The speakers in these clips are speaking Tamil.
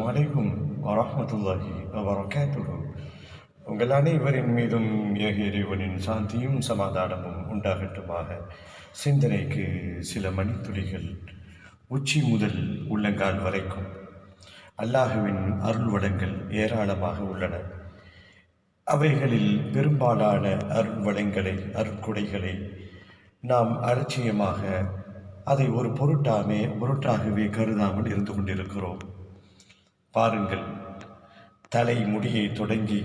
அலைக்கும் வரஹ்மத்துல்லாஹி வபரகாத்துஹு. உங்கள் அனைவரின் மீதும் ஏக இறைவனின் சாந்தியும் சமாதானமும் உண்டாகட்டுமாக. சிந்தனைக்கு சில மணித்துளிகள். உச்சி முதல் உள்ளங்கால் வரைக்கும் அல்லாஹுவின் அருள் வளங்கள் ஏராளமாக உள்ளன. அவைகளில் பெரும்பாலான அருள் வளங்களை, அருட்கொடைகளை நாம் அலட்சியமாக அதை ஒரு பொருட்டாகவே கருதாமல் இருந்து கொண்டிருக்கிறோம். பாருங்கள், தலை முடியை தொடங்கி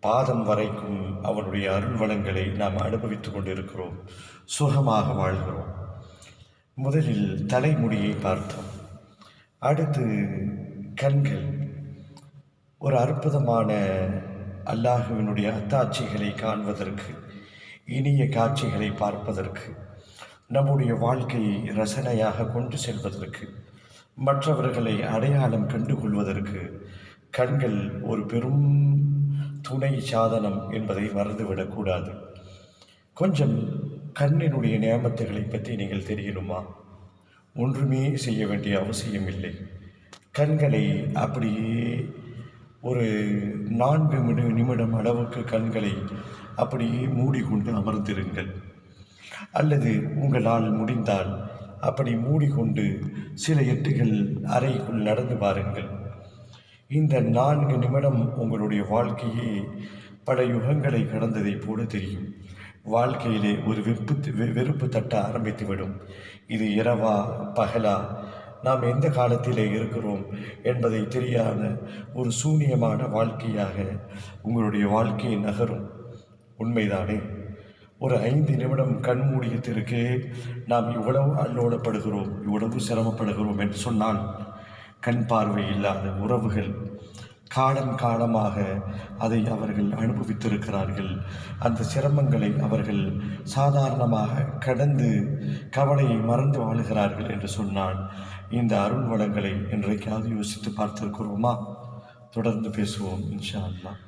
பாதம் வரைக்கும் அவனுடைய அருள் வளங்களை நாம் அனுபவித்துக் கொண்டிருக்கிறோம், சுகமாக வாழ்கிறோம். முதலில் தலைமுடியை பார்த்தோம். அடுத்து கண்கள். ஒரு அற்புதமான அல்லாஹுவினுடைய அத்தாட்சிகளை காண்பதற்கு, இனிய காட்சிகளை பார்ப்பதற்கு, நம்முடைய வாழ்க்கையை ரசனையாக கொண்டு செல்வதற்கு, மற்றவர்களை அடையாளம் கண்டுகொள்வதற்கு கண்கள் ஒரு பெரும் துணை சாதனம் என்பதை மறந்துவிடக்கூடாது. கொஞ்சம் கண்ணினுடைய நியமத்துகளை பற்றி நீங்கள் தெரியணுமா? ஒன்றுமே செய்ய வேண்டிய அவசியம் இல்லை. கண்களை அப்படியே ஒரு 4 நிமிடம் அளவுக்கு கண்களை அப்படியே மூடிக்கொண்டு அமர்ந்திருங்கள். அல்லது உங்களால் முடிந்தால் அப்படி மூடிக்கொண்டு சில எட்டுகள் அறைக்குள் நடந்து பாருங்கள். இந்த 4 நிமிடம் உங்களுடைய வாழ்க்கையே பல யுகங்களை கடந்ததைப் போல தெரியும். வாழ்க்கையிலே ஒரு வெறுப்பு தட்ட ஆரம்பித்துவிடும். இது இரவா பகலா, நாம் எந்த காலத்திலே இருக்கிறோம் என்பதை தெரியாத ஒரு சூனியமான வாழ்க்கையாக உங்களுடைய வாழ்க்கையை நகரும். உண்மைதானே? ஒரு 5 நிமிடம் கண் மூடியத்திற்கே நாம் இவ்வளவு அல்லோலப்படுகிறோம், இவ்வளவு சிரமப்படுகிறோம் என்று சொன்னால், கண் பார்வை இல்லாத உறவுகள் காலமாக அதை அவர்கள் அனுபவித்திருக்கிறார்கள். அந்த சிரமங்களை அவர்கள் சாதாரணமாக கடந்து கவலையை மறந்து வாழுகிறார்கள் என்று சொன்னால், இந்த அருள் வளங்களை என்றைக்காவது யோசித்து பார்த்திருக்கிறோமா? தொடர்ந்து பேசுவோம் இன்ஷா அல்லாஹ்.